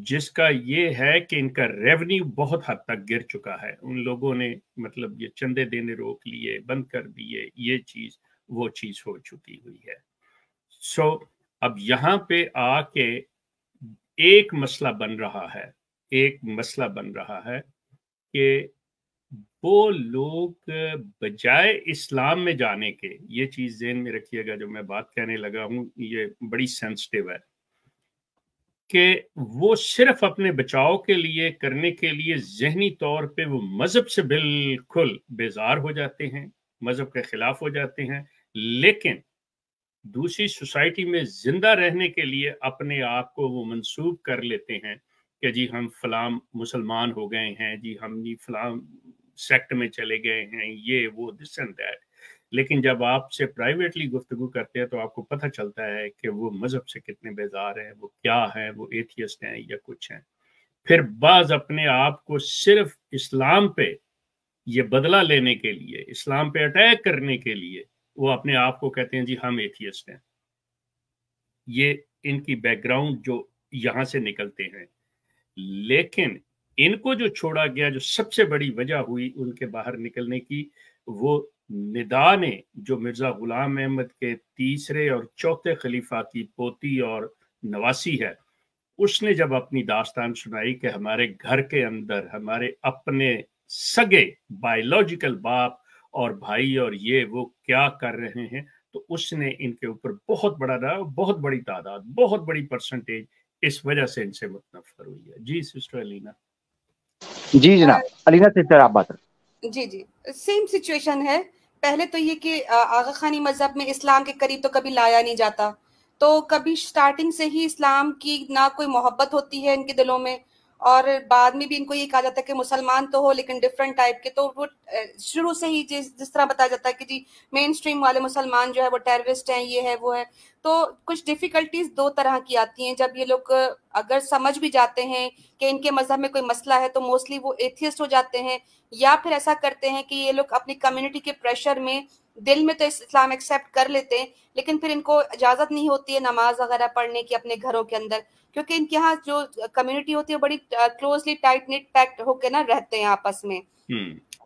جس کا یہ ہے کہ ان کا ریونیو بہت حد تک گر چکا ہے. ان لوگوں نے مطلب یہ چندے دینے روک لیے، بند کر دیے، یہ چیز وہ چیز ہو چکی ہوئی ہے. سو اب یہاں پہ آ کے ایک مسئلہ بن رہا ہے کہ وہ لوگ بجائے اسلام میں جانے کے، یہ چیز ذہن میں رکھیے گا جو میں بات کہنے لگا ہوں یہ بڑی سینسٹیو ہے، کہ وہ صرف اپنے بچاؤ کے لیے کرنے کے لیے ذہنی طور پہ وہ مذہب سے بالکل بیزار ہو جاتے ہیں، مذہب کے خلاف ہو جاتے ہیں، لیکن دوسری سوسائٹی میں زندہ رہنے کے لیے اپنے آپ کو وہ منسوب کر لیتے ہیں کہ جی ہم فلاں مسلمان ہو گئے ہیں، جی ہم جی فلاں سیکٹ میں چلے گئے ہیں، یہ وہ دس اینڈ دیٹ. لیکن جب آپ سے پرائیویٹلی گفتگو کرتے ہیں تو آپ کو پتہ چلتا ہے کہ وہ مذہب سے کتنے بیزار ہیں، وہ کیا ہیں، وہ ایتھیسٹ ہیں یا کچھ ہیں. پھر بعض اپنے آپ کو صرف اسلام پہ یہ بدلہ لینے کے لیے، اسلام پہ اٹیک کرنے کے لیے وہ اپنے آپ کو کہتے ہیں جی ہم ایتھیسٹ ہیں. یہ ان کی بیک گراؤنڈ جو یہاں سے نکلتے ہیں. لیکن ان کو جو چھوڑا گیا، جو سب سے بڑی وجہ ہوئی ان کے باہر نکلنے کی، وہ ندا نے جو مرزا غلام احمد کے تیسرے اور چوتھے خلیفہ کی پوتی اور نواسی ہے، اس نے جب اپنی داستان سنائی کہ ہمارے گھر کے اندر ہمارے اپنے سگے بایولوجیکل باپ اور بھائی اور یہ وہ کیا کر رہے ہیں، تو اس نے ان کے اوپر بہت بڑی تعداد، بہت بڑی پرسنٹیج اس وجہ سے ان سے متنفر ہوئی ہے. جی سسٹر علینا. جی جناب. علینا سسٹر آپ بات کریں. جی سیم سچویشن ہے. پہلے تو یہ کہ آغا خانی مذہب میں اسلام کے قریب تو کبھی لایا نہیں جاتا، تو کبھی سٹارٹنگ سے ہی اسلام کی نہ کوئی محبت ہوتی ہے ان کے دلوں میں، اور بعد میں بھی ان کو یہ کہا جاتا ہے کہ مسلمان تو ہو لیکن ڈفرینٹ ٹائپ کے. تو وہ شروع سے ہی جس طرح بتایا جاتا ہے کہ جی مین اسٹریم والے مسلمان جو ہے وہ ٹیررسٹ ہیں، یہ ہے وہ ہے. تو کچھ ڈیفیکلٹیز دو طرح کی آتی ہیں. جب یہ لوگ اگر سمجھ بھی جاتے ہیں کہ ان کے مذہب میں کوئی مسئلہ ہے تو موسٹلی وہ ایتھیسٹ ہو جاتے ہیں، یا پھر ایسا کرتے ہیں کہ یہ لوگ اپنی کمیونٹی کے پریشر میں دل میں تو اسلام ایکسیپٹ کر لیتے ہیں، لیکن پھر ان کو اجازت نہیں ہوتی ہے نماز وغیرہ پڑھنے کی اپنے گھروں کے اندر، کیونکہ ان کے یہاں جو کمیونٹی ہوتی ہے بڑی کلوزلی ٹائٹ نیٹ پیکٹ ہو کے نا رہتے ہیں آپس میں،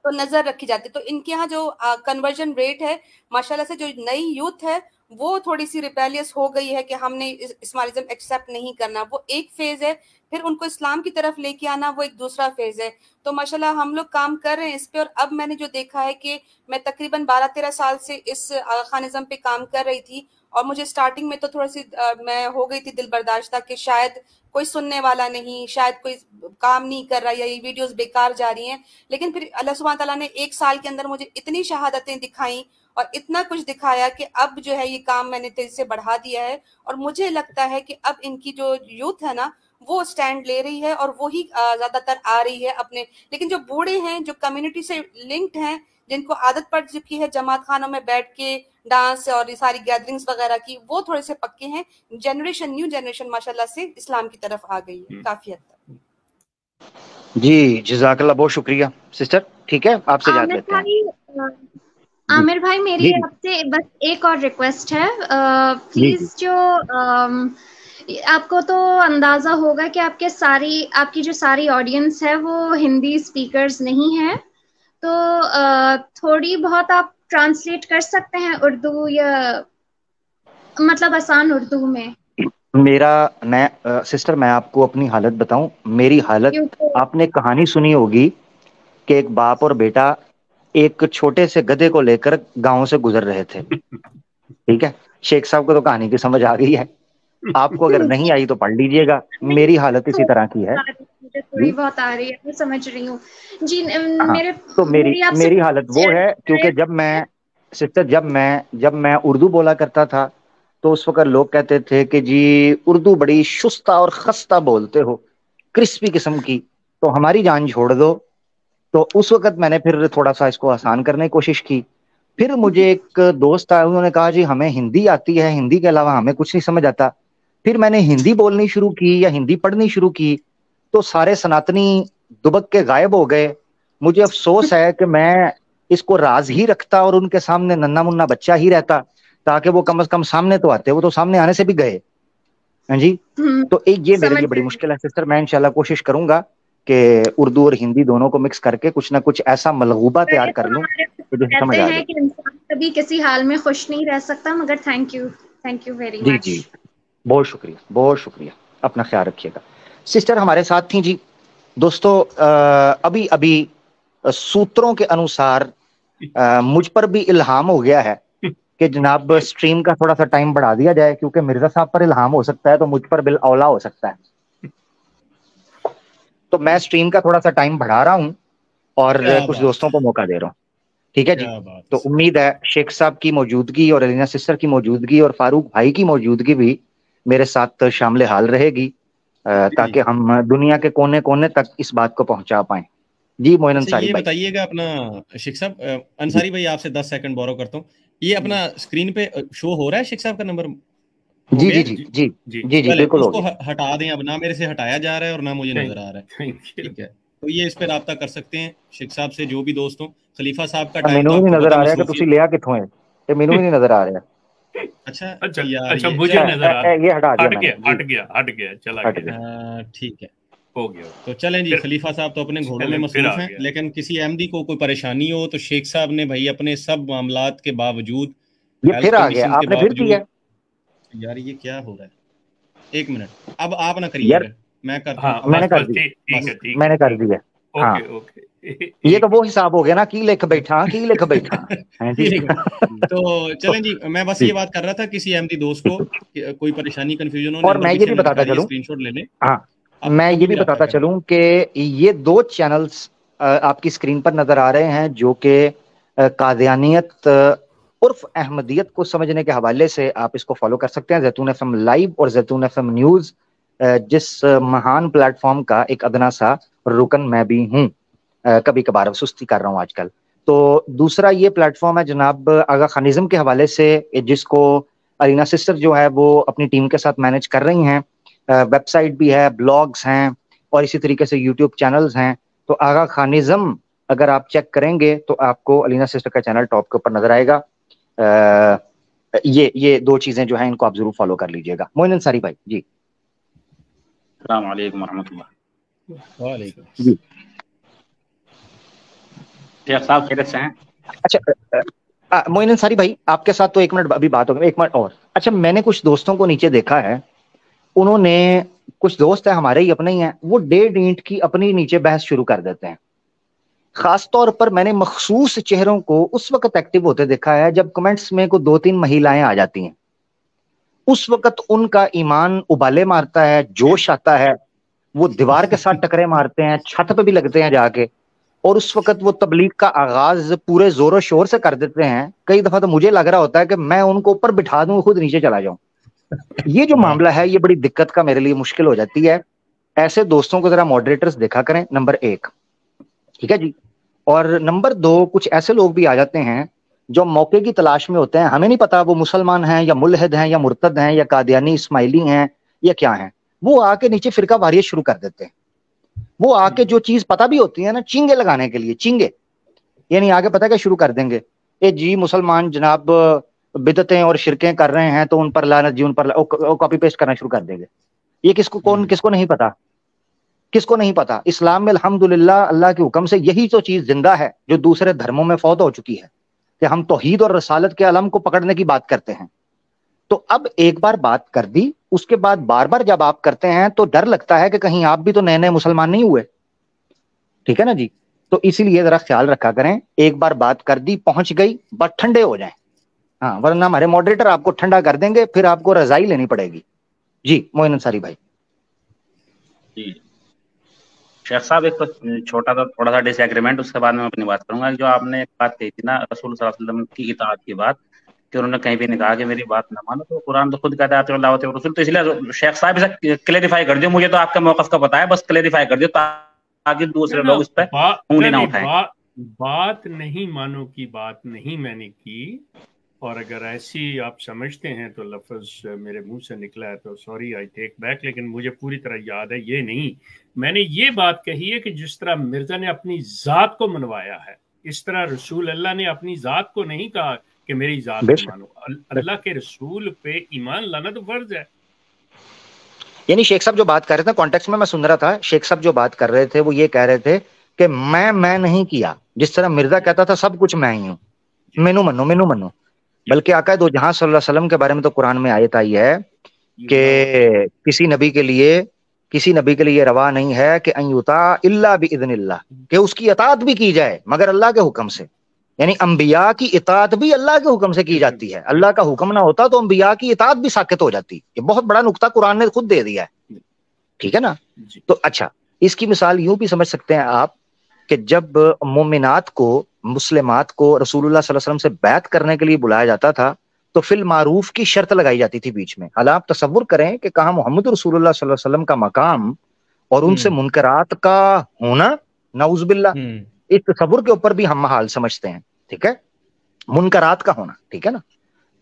تو نظر رکھی جاتی. تو ان کے یہاں جو کنورژن ریٹ ہے ماشاءاللہ سے، جو نئی یوتھ ہے وہ تھوڑی سی ریپیلیس ہو گئی ہے کہ ہم نے اسلامزم ایکسیپٹ نہیں کرنا. وہ ایک فیز ہے. پھر ان کو اسلام کی طرف لے کے آنا وہ ایک دوسرا فیز ہے. تو ماشاءاللہ ہم لوگ کام کر رہے ہیں اس پہ. اور اب میں نے جو دیکھا ہے کہ میں تقریباً 12-13 سال سے اس خانزم پہ کام کر رہی تھی، اور مجھے سٹارٹنگ میں تو تھوڑا سی میں ہو گئی تھی دل برداشتہ کہ شاید کوئی سننے والا نہیں، شاید کوئی کام نہیں کر رہا، یا یہ ویڈیوز بیکار جا رہی ہیں. لیکن پھر اللہ سبحانہ تعالیٰ نے 1 سال کے اندر مجھے اتنی شہادتیں دکھائیں اور اتنا کچھ دکھایا کہ اب جو ہے یہ کام میں نے تیزی سے بڑھا دیا ہے. اور مجھے لگتا ہے کہ اب ان کی جو یوتھ ہے نا وہ سٹینڈ لے رہی ہے، اور وہی زیادہ تر آ رہی ہے اپنے. لیکن جو بوڑھے ہیں، جو کمیونٹی سے لنکڈ ہیں، جن کو عادت پڑ چکی ہے جماعت خانوں میں بیٹھ کے ڈانس اور یہ ساری گیدرنگز وغیرہ کی، وہ تھوڑے سے پکے ہیں. نیو جنریشن ماشاءاللہ سے اسلام کی طرف آ گئی ہے کافی حد تک. جی جزاک اللہ، بہت شکریہ سسٹر. ٹھیک ہے، آپ سے جان لیتے ہیں. عامر بھائی میری آپ سے بس ایک اور ریکویسٹ ہے، پلیز جو آپ کو تو اندازہ ہوگا کہ آپ کی جو ساری آڈینس ہے وہ ہندی اسپیکرز نہیں ہے، تو تھوڑی بہت آپ ٹرانسلیٹ کر سکتے ہیں اردو، یا مطلب آسان اردو میں. سسٹر میں آپ کو اپنی حالت بتاؤں. میری حالت، آپ نے کہانی سنی ہوگی کہ ایک باپ اور بیٹا ایک چھوٹے سے گدھے کو لے کر گاؤں سے گزر رہے تھے. ٹھیک ہے، شیخ صاحب کو تو کہانی کی سمجھ آ گئی ہے، آپ کو اگر نہیں آئی تو پڑھ لیجئے گا. میری حالت اسی طرح کی ہے. تھوڑی بہت آ رہی ہے، میں سمجھ رہی ہوں. جی تو میری حالت وہ ہے، کیونکہ جب میں اردو بولا کرتا تھا تو اس وقت لوگ کہتے تھے کہ جی اردو بڑی شستہ اور خستہ بولتے ہو، کرسپی قسم کی، تو ہماری جان چھوڑ دو. تو اس وقت میں نے پھر تھوڑا سا اس کو آسان کرنے کی کوشش کی. پھر مجھے ایک دوست آیا، انہوں نے کہا جی ہمیں ہندی آتی ہے، ہندی کے علاوہ ہمیں کچھ نہیں سمجھ آتا. پھر میں نے ہندی بولنی شروع کی یا ہندی پڑھنی شروع کی تو سارے سناتنی دبک کے غائب ہو گئے. مجھے افسوس ہے کہ میں اس کو راز ہی رکھتا اور ان کے سامنے ننھا منا بچہ ہی رہتا، تاکہ وہ کم از کم سامنے تو آتے. وہ تو سامنے آنے سے بھی گئے. ہاں جی. تو ایک یہ میرے لیے بڑی مشکل ہے سسٹر. میں انشاءاللہ کوشش کروں گا کہ اردو اور ہندی دونوں کو مکس کر کے کچھ نہ کچھ ایسا ملغوبہ تیار کر لوں جو سمجھ آ جائے. کہ انسان کبھی کسی حال میں خوش نہیں رہ سکتا, مگر تھینک یو ویری مچ. جی بہت شکریہ, بہت شکریہ. اپنا خیال رکھیے گا. سسٹر ہمارے ساتھ تھیں جی. دوستو ابھی سوتروں کے انوسار مجھ پر بھی الہام ہو گیا ہے کہ جناب سٹریم کا تھوڑا سا ٹائم بڑھا دیا جائے, کیونکہ مرزا صاحب پر الہام ہو سکتا ہے تو مجھ پر بالاولا ہو سکتا ہے. تو میں سٹریم کا تھوڑا سا ٹائم بڑھا رہا ہوں اور کچھ دوستوں کو موقع دے رہا ہوں. ٹھیک ہے جی. تو امید ہے شیخ صاحب کی موجودگی اور الینا سسٹر کی موجودگی اور فاروق بھائی کی موجودگی بھی میرے ساتھ شامل حال رہے گی, تاکہ ہم دنیا کے کونے کونے تک اس بات کو پہنچا پائیں. جی معین انصاری یہ بھائی بتائیے گا اپنا شیخ صاحب, انصاری بھائی آپ سے 10 سیکنڈ بورو کرتا ہوں. یہ اپنا اسکرین پہ شو ہو رہا ہے شیخ صاحب کا نمبر؟ جی جی جی جی جی جی بالکل. اس کو ہٹا دیں, اب نہ میرے سے ہٹایا جا رہا ہے اور نہ مجھے نظر آ رہا ہے. ٹھیک ہے, تو یہ اس پہ رابطہ کر سکتے ہیں شیخ صاحب سے جو بھی دوست ہوں. خلیفہ صاحب کا ٹائم مینو بھی نہیں نظر آ رہا ہے کہ تسی لیا کتھوں ہے, یہ مینو بھی نہیں نظر آ رہا ہے. اچھا مجھے نظر آ رہا ہے, یہ ہٹا دیا میں نے. ہٹ گیا چلا گیا. ٹھیک ہے, ہو گیا. تو چلیں جی. خلیفہ صاحب تو اپنے گھوڑوں میں مصروف ہیں, لیکن کسی احمدی کو کوئی پریشانی ہو تو شیخ صاحب نے بھائی اپنے سب معاملات کے باوجود, یہ پھر آ گیا, آپ نے پھر کیا یار, یہ کیا ہو رہا ہے؟ ایک منٹ, اب آپ نہ کریے گا, میں کرتا ہوں. میں نے کر دی, میں نے کر دیا. ہاں یہ تو وہ حساب ہو گیا نا, کی لکھ بیٹھا کی لکھ بیٹھا. تو چلیں جی, میں بس یہ بات کر رہا تھا کسی احمدی دوست کو کوئی پریشانی کنفیوژن ہو, اور میں یہ بھی بتاتا چلوں, اسکرین شاٹ لے لیں. ہاں میں یہ بھی بتاتا چلوں کہ یہ 2 چینلز آپ کی اسکرین پر نظر آ رہے ہیں جو کہ قادیانیت عرف احمدیت کو سمجھنے کے حوالے سے آپ اس کو فالو کر سکتے ہیں. زیتون ایف ایم لائیو اور زیتون ایف ایم نیوز, جس مہان پلیٹ فارم کا ایک ادنا سا رکن میں بھی ہوں. کبھی کبھار سستی کر رہا ہوں آج کل. تو دوسرا یہ پلیٹ فارم ہے جناب آغا خانزم کے حوالے سے, جس کو الینا سسٹر جو ہے وہ اپنی ٹیم کے ساتھ مینج کر رہی ہیں. ویب سائٹ بھی ہے, بلاگز ہیں, اور اسی طریقے سے یوٹیوب چینلز ہیں. تو آغا خانزم اگر آپ چیک کریں گے تو آپ کو الینا سسٹر کا چینل ٹاپ کے اوپر نظر آئے گا. یہ 2 چیزیں جو ہیں ان کو آپ ضرور فالو کر لیجئے گا. معین انصاری بھائی جی. السلام علیکم ورحمۃ اللہ. وعلیکم جی شیخ صاحب خیریت سے ہیں؟ اچھا معین انصاری بھائی آپ کے ساتھ تو 1 منٹ ابھی بات ہوگی, 1 منٹ اور. اچھا میں نے کچھ دوستوں کو نیچے دیکھا ہے, انہوں نے کچھ دوست ہیں ہمارے ہی اپنے ہی ہیں, وہ ڈیڑھ اینٹ کی اپنی نیچے بحث شروع کر دیتے ہیں. خاص طور پر میں نے مخصوص چہروں کو اس وقت ایکٹیو ہوتے دیکھا ہے جب کمنٹس میں کوئی 2-3 مہیلائیں آ جاتی ہیں. اس وقت ان کا ایمان ابالے مارتا ہے, جوش آتا ہے, وہ دیوار کے ساتھ ٹکرے مارتے ہیں, چھت پہ بھی لگتے ہیں جا کے, اور اس وقت وہ تبلیغ کا آغاز پورے زور و شور سے کر دیتے ہیں. کئی دفعہ تو مجھے لگ رہا ہوتا ہے کہ میں ان کو اوپر بٹھا دوں, خود نیچے چلا جاؤں. یہ جو معاملہ ہے یہ بڑی دقت کا میرے لیے مشکل ہو جاتی ہے. ایسے دوستوں کو ذرا ماڈریٹرز دیکھا کریں, نمبر 1. ٹھیک ہے جی. اور نمبر 2, کچھ ایسے لوگ بھی آ جاتے ہیں جو موقع کی تلاش میں ہوتے ہیں. ہمیں نہیں پتا وہ مسلمان ہیں یا ملحد ہیں یا مرتد ہیں یا قادیانی اسماعیلی ہیں یا کیا ہیں. وہ آ کے نیچے فرقہ واریت شروع کر دیتے ہیں. وہ آ کے جو چیز پتہ بھی ہوتی ہے نا, چینگے لگانے کے لیے, چینگے یعنی آگے پتہ کیا شروع کر دیں گے, اے جی مسلمان جناب بدعتیں اور شرکیں کر رہے ہیں تو ان پر لعنت جی, ان پر کاپی پیسٹ کرنا شروع کر دیں گے. یہ کس کو نہیں پتا, کس کو نہیں پتا. اسلام میں الحمدللہ اللہ کے حکم سے یہی تو چیز زندہ ہے جو دوسرے دھرموں میں فوت ہو چکی ہے, کہ ہم توحید اور رسالت کے علم کو پکڑنے کی بات کرتے ہیں. تو اب ایک بار بات کر دی, اس کے بعد بار بار جب آپ کرتے ہیں تو ڈر لگتا ہے کہ کہیں آپ بھی تو نئے نئے مسلمان نہیں ہوئے. ٹھیک ہے نا جی. تو اسی لیے ذرا خیال رکھا کریں, ایک بار بات کر دی پہنچ گئی, بس ٹھنڈے ہو جائیں. ہاں ورنہ ہمارے ماڈریٹر آپ کو ٹھنڈا کر دیں گے, پھر آپ کو رضائی لینی پڑے گی. جی معین انصاری بھائی. جی شیخ صاحب ایک چھوٹا سا تھوڑا سا ڈس ایگریمنٹ, اس کے بعد میں اپنی بات کروں گا. جو آپ نے ایک بات کہی تھی نا رسول صلی اللہ علیہ وسلم کی اطاعت کی بات, کہ انہوں نے کہیں بھی نہیں کہا کہ میری بات نہ مانو, تو قرآن تو خود کہتا ہے اللہ و رسول. تو اس لیے شیخ صاحب اسے کلیریفائی کر دیو, مجھے تو آپ کے موقف کا پتا ہے, بس کلیریفائی کر دیو تاکہ دوسرے لوگ اس پہ انگلی نہ اٹھائیں. بات نہیں مانو کی بات نہیں میں نے کی, اور اگر ایسی آپ سمجھتے ہیں تو لفظ میرے منہ سے نکلا ہے تو سوری, آئی ٹیک بیک, لیکن مجھے پوری طرح یاد ہے یہ نہیں. میں نے یہ بات کہی ہے کہ جس طرح مرزا نے اپنی ذات کو منوایا ہے, اس طرح رسول اللہ نے اپنی ذات کو نہیں کہا کہ میری ذات کو مانو. اللہ کے رسول پہ ایمان لانا تو فرض ہے. یعنی شیخ صاحب جو بات کر رہے تھے کانٹیکس میں سن رہا تھا, شیخ صاحب جو بات کر رہے تھے وہ یہ کہہ رہے تھے کہ میں نہیں کیا, جس طرح مرزا کہتا تھا سب کچھ میں ہی ہوں, مینو منو, بلکہ آقا دو جہاں صلی اللہ علیہ وسلم کے بارے میں تو قرآن میں آیت آئی ہے کہ کسی نبی کے لیے روا نہیں ہے کہ ان یطاع الا باذن اللہ, کہ اس کی اطاعت بھی کی جائے مگر اللہ کے حکم سے. یعنی انبیاء کی اطاعت بھی اللہ کے حکم سے کی جاتی ہے, اللہ کا حکم نہ ہوتا تو انبیاء کی اطاعت بھی ساقط ہو جاتی. یہ بہت بڑا نقطہ قرآن نے خود دے دیا ہے, ٹھیک ہے نا. تو اچھا, اس کی مثال یوں بھی سمجھ سکتے ہیں آپ کہ جب مومنات کو, مسلمات کو رسول اللہ صلی اللہ علیہ وسلم سے بیعت کرنے کے لیے بلایا جاتا تھا تو فی المعروف کی شرط لگائی جاتی تھی بیچ میں. حالا آپ تصور کریں کہ کہاں محمد رسول اللہ صلی اللہ علیہ وسلم کا مقام اور ان سے منکرات کا ہونا, نعوذ باللہ, اس تصور کے اوپر بھی ہم حال سمجھتے ہیں, ٹھیک ہے, منکرات کا ہونا, ٹھیک ہے نا.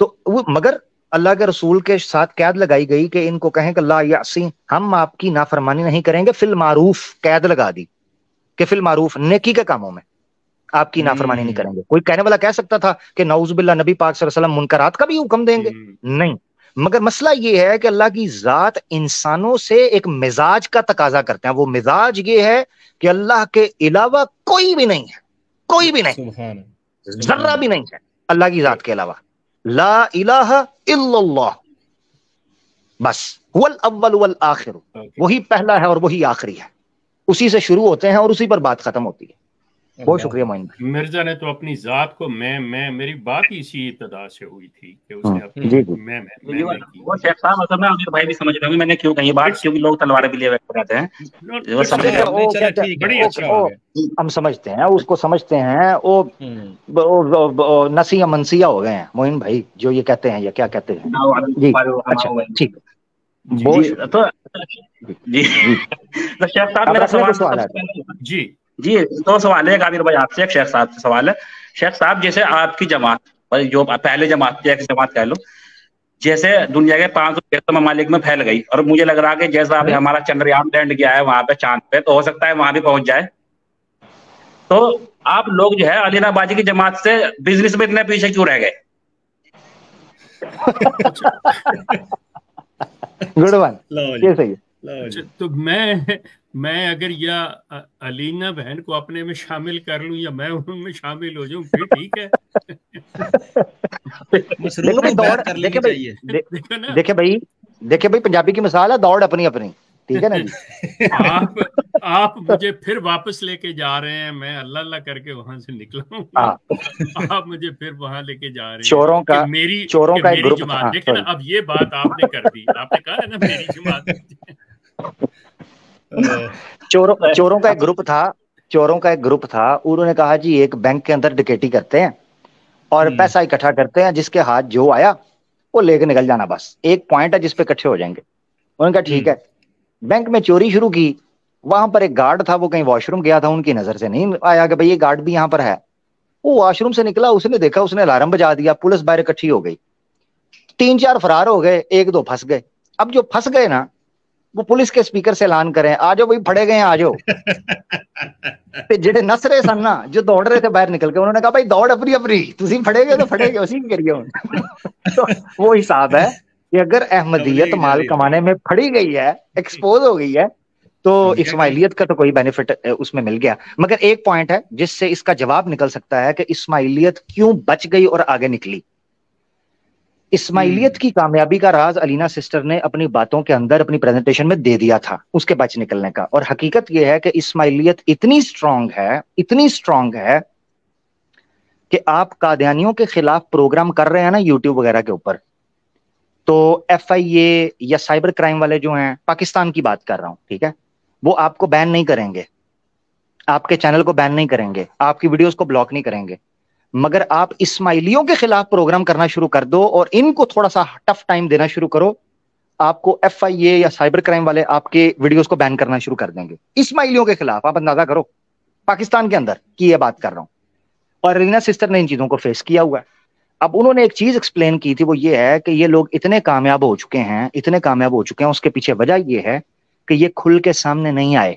تو مگر اللہ کے رسول کے ساتھ قید لگائی گئی کہ ان کو کہیں کہ لا یعصی, ہم آپ کی نافرمانی نہیں کریں گے, فی المعروف قید لگا دی کہ فی المعروف نیکی کے کاموں میں آپ کی نافرمانی نہیں کریں گے. کوئی کہنے والا کہہ سکتا تھا کہ نعوذ باللہ نبی پاک صلی اللہ علیہ وسلم منکرات کا بھی حکم دیں گے, نہیں. مگر مسئلہ یہ ہے کہ اللہ کی ذات انسانوں سے ایک مزاج کا تقاضا کرتے ہیں. وہ مزاج یہ ہے کہ اللہ کے علاوہ کوئی بھی نہیں ہے, کوئی بھی نہیں, ذرہ بھی نہیں ہے اللہ کی ذات کے علاوہ. لا الہ الا اللہ, بس هو الاول والآخر, وہی پہلا ہے اور وہی آخری ہے, اسی سے شروع ہوتے ہیں اور اسی پر بات ختم ہوتی ہے. بہت شکریہ معین بھائی. مرزا نے تو اپنی ذات کو میں میری بات اسی ابتدا سے ہوئی تھی کہ اس نے اپنی میں وہ شیخ صاحب اصل میں امیر بھائی بھی سمجھ رہے ہوں میں نے کیوں کہی بات, کیونکہ لوگ تلواریں بھی لیے بیٹھ جاتے ہیں. ہم سمجھتے ہیں اس کو, سمجھتے ہیں وہ نسیہ منسیہ ہو گئے ہیں معین بھائی جو یہ کہتے ہیں, یا کیا کہتے ہیں. جی اچھا ٹھیک. جی شیخ صاحب میرا سوال ہے. جی دو سوال ہے, ایک عامر بھائی آپ سے, ایک شیخ صاحب سے سوال ہے. شیخ صاحب جیسے آپ کی جماعت جو پہلے جماعت تھی, ایک جماعت کہہ لو, جیسے دنیا کے 500 ممالک میں پھیل گئی, اور مجھے لگ رہا کہ جیسا ابھی ہمارا چندریان لینڈ گیا ہے وہاں پہ چاند پہ, تو ہو سکتا ہے وہاں بھی پہنچ جائے. تو آپ لوگ جو ہے علی بازی کی جماعت سے بزنس میں اتنے پیچھے کیوں رہ گئے؟ گڈ ون, یہ صحیح ہے. تو میں اگر یا علینا بہن کو اپنے میں شامل کر لوں یا میں ان میں شامل ہو جاؤں پھر ٹھیک ہے. دیکھیں بھائی پنجابی کی مثال ہے, دوڑ اپنی اپنی, ٹھیک ہے نا جی. آپ مجھے پھر واپس لے کے جا رہے ہیں, میں اللہ اللہ کر کے وہاں سے نکلا ہوں, آپ مجھے پھر وہاں لے کے جا رہے ہیں. میری جماعت, دیکھیں نا اب یہ بات آپ نے کر دی, آپ نے کہا ہے نا میری جماعت. چوروں کا ایک گروپ تھا, انہوں نے کہا جی ایک بینک کے اندر ڈکیٹی کرتے ہیں اور پیسہ اکٹھا کرتے ہیں, جس کے ہاتھ جو آیا وہ لے کے نکل جانا, بس ایک پوائنٹ ہے جس پہ اکٹھے ہو جائیں گے. انہوں نے کہا ٹھیک ہے. بینک میں چوری شروع کی, وہاں پر ایک گارڈ تھا, وہ کہیں واش روم گیا تھا, ان کی نظر سے نہیں آیا کہ بھئی یہ گارڈ بھی یہاں پر ہے. وہ واش روم سے نکلا, اس نے دیکھا, اس نے الارم بجا دیا, پولیس باہر اکٹھی ہو گئی, 3-4 فرار ہو گئے, 1-2 پھنس گئے. اب جو پھنس گئے نا وہ پولیس کے سپیکر سے اعلان کریں, آ جاؤ بھائی پھڑے گئے ہیں, آ جاؤ. جڑے نس رہے سن نا, جو دوڑ رہے تھے باہر نکل کے, انہوں نے کہا بھائی دوڑ اپنی اپنی, تسی پھڑے گئے تو پھڑے گئے, اسی کریے. تو وہ حساب ہے کہ اگر احمدیت مال کمانے میں پھڑی گئی ہے, ایکسپوز ہو گئی ہے, تو اسماعیلیت کا تو کوئی بینیفٹ اس میں مل گیا. مگر ایک پوائنٹ ہے جس سے اس کا جواب نکل سکتا ہے کہ اسماعیلیت کیوں بچ گئی اور آگے نکلی. اسماعیلیت کی کامیابی کا راز علینا سسٹر نے اپنی باتوں کے اندر اپنی پریزنٹیشن میں دے دیا تھا, اس کے بچ نکلنے کا. اور حقیقت یہ ہے کہ اسماعیلیت اتنی سٹرونگ ہے کہ آپ قادیانیوں کے خلاف پروگرام کر رہے ہیں نا یوٹیوب وغیرہ کے اوپر, تو FIA یا سائبر کرائم والے جو ہیں, پاکستان کی بات کر رہا ہوں, ٹھیک ہے, وہ آپ کو بین نہیں کریں گے, آپ کے چینل کو بین نہیں کریں گے, آپ کی ویڈیوز کو بلاک نہیں کریں گے. مگر آپ اسماعیلیوں کے خلاف پروگرام کرنا شروع کر دو اور ان کو تھوڑا سا ٹف ٹائم دینا شروع کرو, آپ کو FIA یا سائبر کرائم والے آپ کے ویڈیوز کو بین کرنا شروع کر دیں گے اسماعیلیوں کے خلاف. آپ اندازہ کرو, پاکستان کے اندر کی یہ بات کر رہا ہوں. اور رینا سسٹر نے ان چیزوں کو فیس کیا ہوا ہے. اب انہوں نے ایک چیز ایکسپلین کی تھی, وہ یہ ہے کہ یہ لوگ اتنے کامیاب ہو چکے ہیں, اس کے پیچھے وجہ یہ ہے کہ یہ کھل کے سامنے نہیں آئے.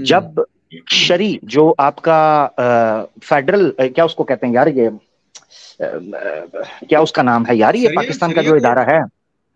جب شری جو آپ کا فیڈرل کیا اس کو کہتے ہیں یار, یہ کیا اس کا نام ہے یار, یہ پاکستان کا جو ادارہ ہے,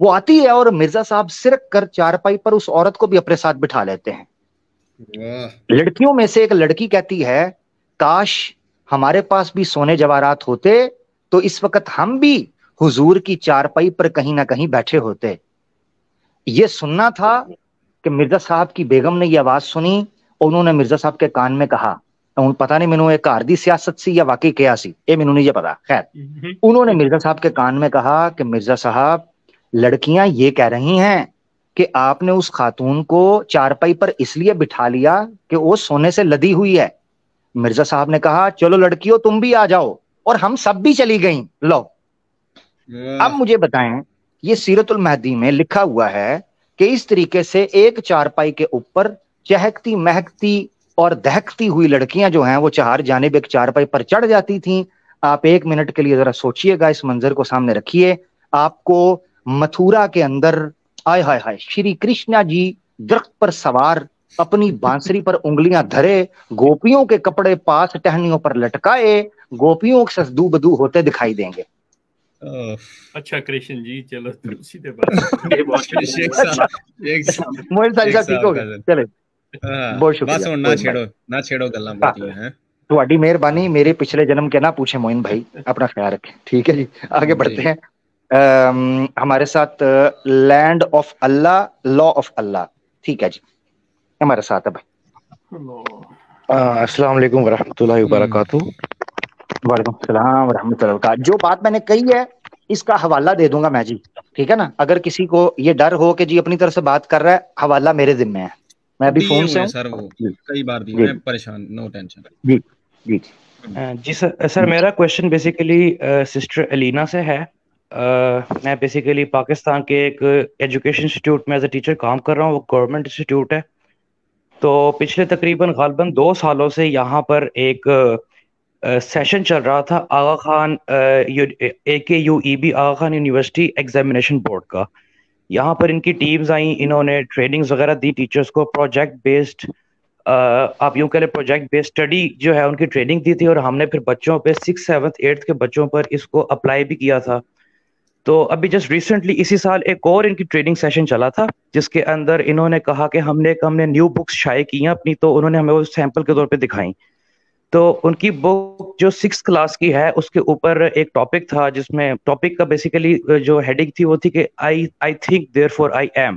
وہ آتی ہے اور مرزا صاحب سرک کر چارپائی پر اس عورت کو بھی اپنے ساتھ بٹھا لیتے ہیں. لڑکیوں میں سے ایک لڑکی کہتی ہے کاش ہمارے پاس بھی سونے جواہرات ہوتے تو اس وقت ہم بھی حضور کی چارپائی پر کہیں نہ کہیں بیٹھے ہوتے. یہ سننا تھا کہ مرزا صاحب کی بیگم نے یہ آواز سنی اور انہوں نے مرزا صاحب کے کان میں کہا, پتا نہیں مینوں ایک گھر دی سیاست سی یا واقعی کیا سی, یہ مینوں نہیں یہ پتا. خیر, انہوں نے مرزا صاحب کے کان میں کہا کہ مرزا صاحب لڑکیاں یہ کہہ رہی ہیں کہ آپ نے اس خاتون کو چارپائی پر اس لیے بٹھا لیا کہ وہ سونے سے لدی ہوئی ہے. مرزا صاحب نے کہا چلو لڑکیوں تم بھی آ جاؤ, اور ہم سب بھی چلی گئیں. لو اب مجھے بتائیں, یہ سیرت المہدی میں لکھا ہوا ہے کہ اس طریقے سے ایک چارپائی کے اوپر چہکتی مہکتی اور دہکتی ہوئی لڑکیاں جو ہیں وہ چہار جانب ایک چارپائی پر چڑھ جاتی تھیں. آپ ایک منٹ کے لیے ذرا سوچئے گا, اس منظر کو سامنے رکھیے. آپ کو متھورا کے اندر آئے ہائے ہائے شری کرشنا جی درخت پر سوار اپنی بانسری پر انگلیاں دھرے, گوپیوں کے کپڑے پاس ٹہنیوں پر لٹکائے, گوپیوں سے سدو بدو ہوتے دکھائی دیں گے. اچھا کرشن جی چلو سیدھے بات موہن صاحب ٹھیک ہو گئے, چلے بہت شکریہ. نہ چھیڑو گلاں باتیاں ہیں. تہاڈی مہربانی, میرے پچھلے جنم کے نہ پوچھیں موہن بھائی, اپنا خیال رکھیں. ٹھیک ہے جی, آگے بڑھتے ہیں. ہمارے ساتھ land of Allah, law of Allah, ٹھیک ہے جی, ہمارے ساتھ ہے بھائی. السلام علیکم ورحمۃ اللہ وبرکاتہ. وعلیکم السلام ورحمۃ اللہ وبرکاتہ. جو بات میں نے کہی ہے اس کا حوالہ دے دوں گا میں جی, ٹھیک ہے نا. اگر کسی کو یہ ڈر ہو کہ جی اپنی طرف سے بات کر رہا ہے, حوالہ میرے ذمہ ہے, میں ابھی فون سے ہوں سر, وہ کئی بار دی میں پریشان, نو ٹینشن. جی جی جی سر میرا کوشچن بیسیکلی سسٹر الینا سے ہے. میں بیسیکلی پاکستان کے ایک ایجوکیشن انسٹیٹیوٹ میں ایز اے ٹیچر کام کر رہا ہوں. وہ گورنمنٹ انسٹیٹیوٹ ہے. تو پچھلے تقریباً غالباً 2 سالوں سے یہاں پر ایک سیشن چل رہا تھا آغا خان AKUEB آغا خان یونیورسٹی ایگزامینیشن بورڈ کا. یہاں پر ان کی ٹیمز آئیں, انہوں نے ٹریننگز وغیرہ دی ٹیچرز کو, پروجیکٹ بیسڈ آپ یوں کہہ لیں پروجیکٹ بیسڈ اسٹڈی جو ہے ان کی ٹریننگ دی تھی, اور ہم نے پھر بچوں پہ 6th 7th 8th کے بچوں پر اس کو اپلائی بھی کیا تھا. تو ابھی جسٹ ریسنٹلی اسی سال ایک اور ان کی ٹریننگ سیشن چلا تھا جس کے اندر انہوں نے کہا کہ ہم نے نیو بکس شائع کی ہیں اپنی, تو انہوں نے ہمیں وہ سیمپل کے طور پہ دکھائیں. تو ان کی بک جو 6th کلاس کی ہے اس کے اوپر ایک ٹاپک تھا, جس میں ٹاپک کا بیسیکلی جو ہیڈنگ تھی وہ تھی کہ I think therefore I am,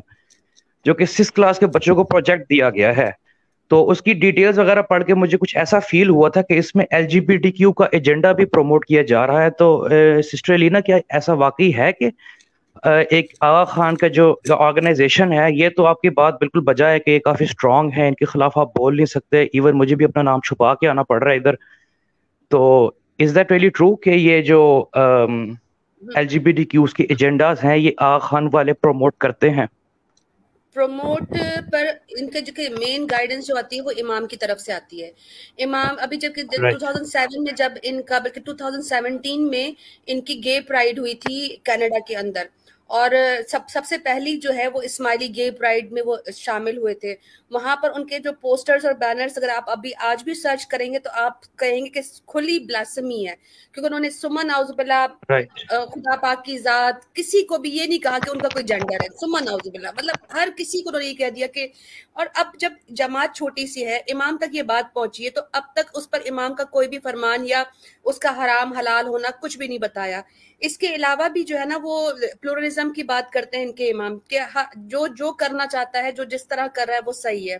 جو کہ 6th کلاس کے بچوں کو پروجیکٹ دیا گیا ہے. تو اس کی ڈیٹیلز وغیرہ پڑھ کے مجھے کچھ ایسا فیل ہوا تھا کہ اس میں LGBTQ کا ایجنڈا بھی پروموٹ کیا جا رہا ہے. تو سسٹر الینا, کیا ایسا واقعی ہے کہ ایک آغا خان کا جو آرگنائزیشن ہے, یہ تو آپ کی بات بالکل بجا ہے کہ یہ کافی اسٹرانگ ہے, ان کے خلاف آپ بول نہیں سکتے, ایون مجھے بھی اپنا نام چھپا کے آنا پڑ رہا ہے ادھر. تو از دیٹ ریئلی ٹرو کہ یہ جو LGBTQ کے ایجنڈاز ہیں یہ آغا خان والے پروموٹ کرتے ہیں؟ پروموٹ پر ان کا جو کہ مین گائیڈنس جو آتی ہے وہ امام کی طرف سے آتی ہے. امام ابھی جب 2007 میں جب ان کا بلکہ 2017 میں ان کی گے پرائڈ ہوئی تھی کینیڈا کے اندر, اور سب سے پہلی جو ہے وہ اسماعیلی گے پرائڈ میں وہ شامل ہوئے تھے. وہاں پر ان کے جو پوسٹرز اور بینرز اگر آپ ابھی آج بھی سرچ کریں گے تو آپ کہیں گے کہ کھلی بلاسمی ہے, کیونکہ انہوں نے سمن اعوذ باللہ خدا پاک کی ذات, کسی کو بھی یہ نہیں کہا کہ ان کا کوئی جینڈر ہے, سمن اعوذ باللہ, مطلب ہر کسی کو انہوں نے یہ کہہ دیا کہ. اور اب جب جماعت چھوٹی سی ہے, امام تک یہ بات پہنچی ہے, تو اب تک اس پر امام کا کوئی بھی فرمان یا اس کا حرام حلال ہونا کچھ بھی نہیں بتایا. اس کے علاوہ بھی جو ہے نا وہ پلورلزم کی بات کرتے ہیں ان کے امام, کہ جو کرنا چاہتا ہے, جو جس طرح کر رہا ہے وہ صحیح ہے.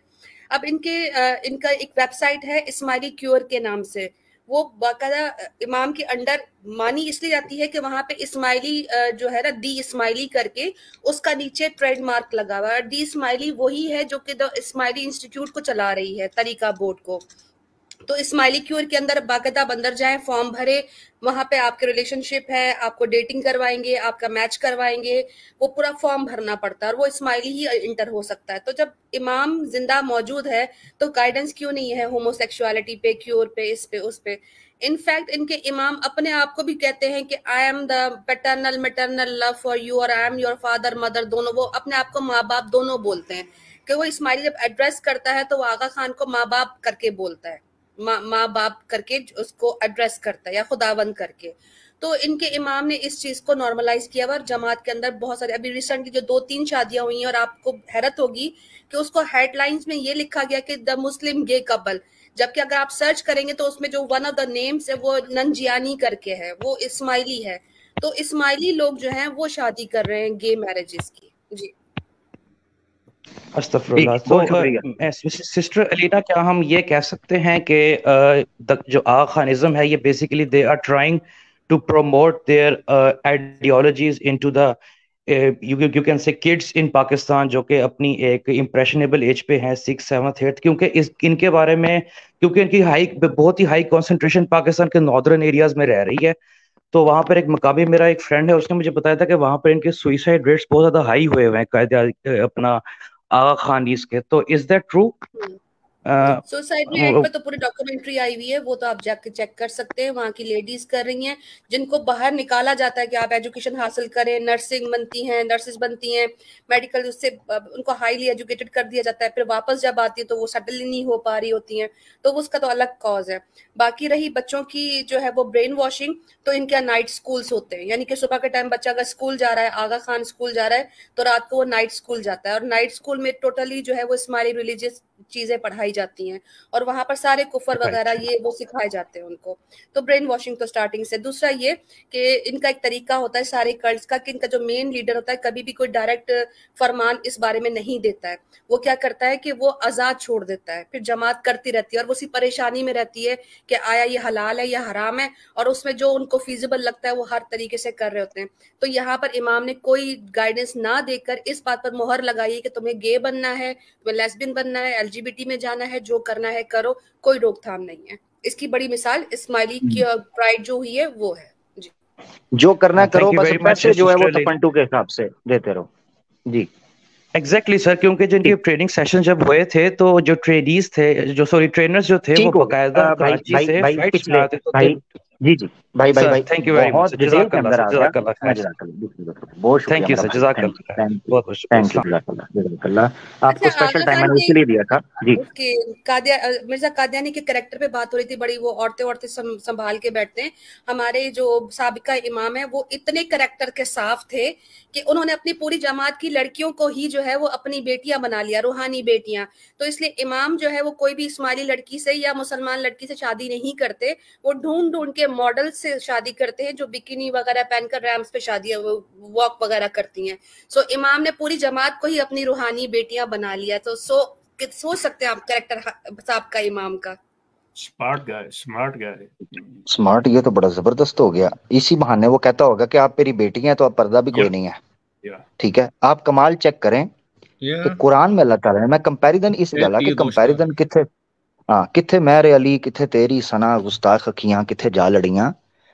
اب ان کا ایک ویب سائٹ ہے اسماعیلی کیور کے نام سے, وہ باقاعدہ امام کے انڈر مانی اس لیے جاتی ہے کہ وہاں پہ اسماعیلی جو ہے نا دی اسماعیلی کر کے اس کا نیچے ٹریڈ مارک لگا ہوا ہے. دی اسماعیلی وہی ہے جو کہ اسماعیلی انسٹیٹیوٹ کو چلا رہی ہے, طریقہ بورڈ کو. تو اسماعیلی کیور کے اندر باقاعدہ اندر جائیں, فارم بھرے, وہاں پہ آپ کے ریلیشن شپ ہے, آپ کو ڈیٹنگ کروائیں گے, آپ کا میچ کروائیں گے, وہ پورا فارم بھرنا پڑتا ہے, اور وہ اسماعیلی ہی انٹر ہو سکتا ہے. تو جب امام زندہ موجود ہے تو گائیڈنس کیوں نہیں ہے ہومو سیکشوالٹی پہ, کیور پہ, اس پہ اس پہ. انفیکٹ ان کے امام اپنے آپ کو بھی کہتے ہیں کہ I am the paternal maternal love for you, اور I am your father mother, دونوں. وہ اپنے آپ کو ماں باپ دونوں بولتے ہیں, کہ وہ اسماعیلی جب ایڈریس کرتا ہے تو وہ آغا خان کو ماں باپ کر کے بولتا ہے, ماں باپ کر کے اس کو ایڈریس کرتا ہے, یا خداوند کر کے. تو ان کے امام نے اس چیز کو نارملائز کیا ہوا، اور جماعت کے اندر بہت سارے ابھی ریسنٹلی جو 2-3 شادیاں ہوئی ہیں، اور آپ کو حیرت ہوگی کہ اس کو ہیڈ لائنز میں یہ لکھا گیا کہ دا مسلم گے کپل، جبکہ اگر آپ سرچ کریں گے تو اس میں جو ون آف دا نیمز ہے وہ ننجیانی کر کے ہے، وہ اسماعیلی ہے. تو اسماعیلی لوگ جو ہیں وہ شادی کر رہے ہیں گے میرجز کی. جی استغفر اللہ. تو سسٹر الینا، کیا ہم یہ کہہ سکتے ہیں کہ جو آغا خانزم ہے یہ basically they are trying to promote their ideologies into the you can say kids in Pakistan, جو کہ اپنی ایک امپریشنیبل ایج پہ ہیں 6th 7th 8th، کیونکہ ان کے بارے میں، کیونکہ ان کی بہت ہی ہائی کنسنٹریشن پاکستان کے ناردرن ایریاز میں رہ رہی ہے. تو وہاں پر ایک مقامی میرا ایک فرینڈ ہے، اس نے مجھے بتایا تھا کہ وہاں پر ان کے سوئسائڈ ریٹس بہت زیادہ ہائی ہوئے ہیں قائد اپنا آغا خانیز کے. تو is that true? Suicide rate پہ تو پوری ڈاکومنٹری آئی ہوئی ہے، وہ تو آپ جا کے چیک کر سکتے ہیں. وہاں کی لیڈیز کر رہی ہیں جن کو باہر نکالا جاتا ہے کہ آپ ایجوکیشن حاصل کریں، نرسنگ بنتی ہیں، نرسز بنتی ہیں، میڈیکل، اس سے ان کو ہائیلی ایجوکیٹڈ کر دیا جاتا ہے. پھر واپس جب آتی ہے تو وہ سیٹل نہیں ہو پا رہی ہوتی ہیں، تو اس کا تو الگ کاز ہے. باقی رہی بچوں کی جو ہے وہ برین واشنگ، تو ان کے نائٹ اسکولس ہوتے ہیں، یعنی کہ صبح کے ٹائم بچہ اگر اسکول جا رہا ہے، آغا خان اسکول جا رہا ہے، تو رات کو وہ نائٹ اسکول جاتا ہے، اور نائٹ اسکول میں ٹوٹلی جو ہے وہ اسماعیلی ریلیجیس چیزیں پڑھائی جاتی ہیں، اور وہاں پر سارے کفر وغیرہ یہ وہ سکھائے جاتے ہیں ان کو. تو برین واشنگ تو سٹارٹنگ سے. دوسرا یہ کہ ان کا ایک طریقہ ہوتا ہے سارے کلٹس کا کہ ان کا جو مین لیڈر ہوتا ہے کبھی بھی کوئی ڈائریکٹ فرمان اس بارے میں نہیں دیتا ہے. وہ کیا کرتا ہے کہ وہ آزاد چھوڑ دیتا ہے، پھر جماعت کرتی رہتی ہے، اور وہ اسی پریشانی میں رہتی ہے کہ آیا یہ حلال ہے یا حرام ہے، اور اس میں جو ان کو فیزیبل لگتا ہے وہ ہر طریقے سے کر رہے ہوتے ہیں. تو یہاں پر امام نے کوئی گائیڈنس نہ دے کر اس بات پر مہر لگائی کہ تمہیں گے بننا ہے، تمہیں لیسبین بننا ہے، LGBT میں جانا ہے، جو کرنا ہے کرو، کوئی روک تھام نہیں ہے. اس کی بڑی مثال اسماعیلی کی پرائڈ جو ہوئی ہے وہ ہے. جی جو کرنا ہے کرو، بس پیسے جو ہے وہ تپنٹو کے حساب سے دیتے رہو. جی ایگزیکٹلی سر، کیونکہ جن کی ٹریننگ سیشن جب ہوئے تھے تو جو ٹرینرز تھے، جو سوری ٹرینرز جو تھے وہ باقاعدہ کراچی سے فلائٹس میں آتے تھے. جی جی بھائی تھینک یو ویری مچ، جزاک اللہ سر، جزاک اللہ خیر، بہت شکریہ. تھینک یو سر، جزاک اللہ، بہت بہت شکریہ. آپ کو اسپیشل ٹائم میں نے اس لیے دیا تھا. جی مرزا قادیانی کے کریکٹر پہ بات ہو رہی تھی بڑی، وہ عورتیں سنبھال کے بیٹھتے ہیں. ہمارے جو سابقہ امام ہیں وہ اتنے کریکٹر کے صاف تھے کہ انہوں نے اپنی پوری جماعت کی لڑکیوں کو ہی جو ہے وہ اپنی بیٹیاں بنا لیا، روحانی بیٹیاں. تو اس لیے امام جو ہے وہ کوئی بھی اسماعیلی لڑکی سے یا مسلمان لڑکی سے شادی نہیں کرتے، وہ ڈھونڈ کے ماڈل سے شادی کرتے ہیں جو بکینی وغیرہ پہن کر ریمپس پہ شادیاں واک وغیرہ کرتی ہیں. سو امام نے پوری جماعت کو ہی اپنی روحانی بیٹیاں بنا لیا. تو سوچ سکتے ہیں آپ کریکٹر صاحب کا امام کا. اسمارٹ یہ تو بڑا زبردست ہو گیا. اسی بہانے وہ کہتا ہوگا کہ آپ میری بیٹی ہیں تو اب پردہ بھی کوئی نہیں ہے. ٹھیک ہے، آپ کمال چیک کریں کہ قرآن میں اللہ تعالیٰ نے، میں کمپیریزن اس گلا کہ کمپیریزن کتنے کتنے میرے علی، کتنے تیری سنا گستاخ اکھیاں، کتنے جا لڑیاں.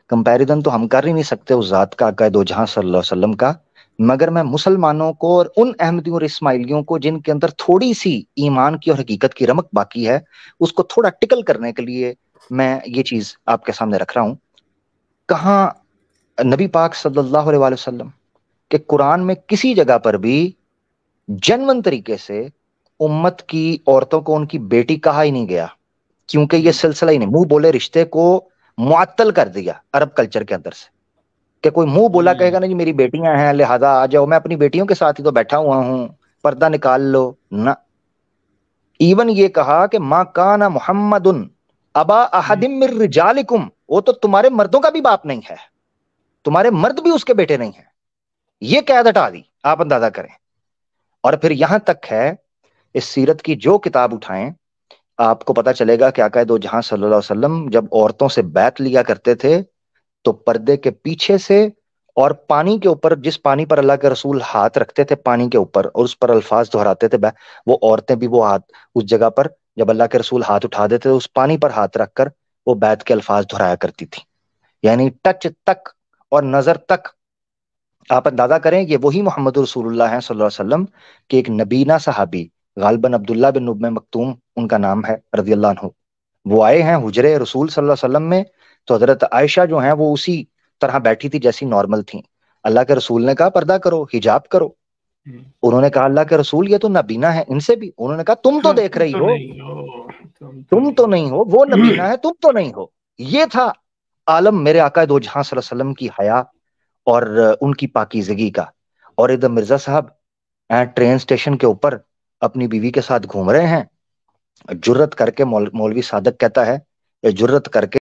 کمپیریزن تو ہم کر ہی نہیں سکتے اس ذات کا، عقائد دو جہاں صلی اللہ علیہ وسلم کا. مگر میں مسلمانوں کو اور ان احمدیوں اور اسماعیلیوں کو جن کے اندر تھوڑی سی ایمان کی اور حقیقت کی رمق باقی ہے، اس کو تھوڑا ٹکل کرنے کے لیے میں یہ چیز آپ کے سامنے رکھ رہا ہوں. کہاں نبی پاک صلی اللہ علیہ وسلم کہ قرآن میں کسی جگہ پر بھی جنون طریقے سے امت کی عورتوں کو ان کی بیٹی کہا ہی نہیں گیا، کیونکہ یہ سلسلہ ہی نہیں. منہ بولے رشتے کو معطل کر دیا عرب کلچر کے اندر سے، کہ کوئی منہ بولا کہے گا نا جی میری بیٹیاں ہیں لہذا آ جاؤ، میں اپنی بیٹیوں کے ساتھ ہی تو بیٹھا ہوا ہوں، پردہ نکال لو. نہ، ایون یہ کہا کہ ما کان محمد ابا احد من رجالکم، وہ تو تمہارے مردوں کا بھی باپ نہیں ہے، تمہارے مرد بھی اس کے بیٹے نہیں ہیں. یہ قید ہٹا دی، آپ اندازہ کریں. اور پھر یہاں تک ہے اس سیرت کی جو کتاب اٹھائیں آپ کو پتا چلے گا کہ آقا دو جہاں صلی اللہ علیہ وسلم جب عورتوں سے بیعت لیا کرتے تھے تو پردے کے پیچھے سے اور پانی کے اوپر، جس پانی پر اللہ کے رسول ہاتھ رکھتے تھے پانی کے اوپر اور اس پر الفاظ دہراتے تھے، وہ عورتیں بھی وہ ہاتھ اس جگہ پر جب اللہ کے رسول ہاتھ اٹھا دیتے تھے اس پانی پر ہاتھ رکھ کر وہ بیعت کے الفاظ دہرایا کرتی تھی. یعنی ٹچ تک اور نظر تک. آپ اندازہ کریں یہ وہی محمد رسول اللہ ہیں صلی اللہ علیہ وسلم کہ ایک نبینا صحابی غالباً عبداللہ بن ابی مکتوم ان کا نام ہے رضی اللہ عنہ، وہ آئے ہیں حجرے رسول صلی اللہ علیہ وسلم میں، تو حضرت عائشہ جو ہیں وہ اسی طرح بیٹھی تھی جیسی نارمل تھیں. اللہ کے رسول نے کہا پردہ کرو، حجاب کرو. انہوں نے کہا اللہ کے رسول یہ تو نبینا ہے، ان سے بھی. انہوں نے کہا تم تو دیکھ رہی ہو، تم تو نہیں ہو، وہ نبینا ہے تم تو نہیں ہو. یہ تھا عالم میرے آقا دو جہاں صلی اللہ علیہ وسلم کی حیا اور ان کی پاکیزگی کا، اور ادھر مرزا صاحب ٹرین اسٹیشن کے اوپر اپنی بیوی کے ساتھ گھوم رہے ہیں. جرت کر کے مولوی صادق کہتا ہے، جرت کر کے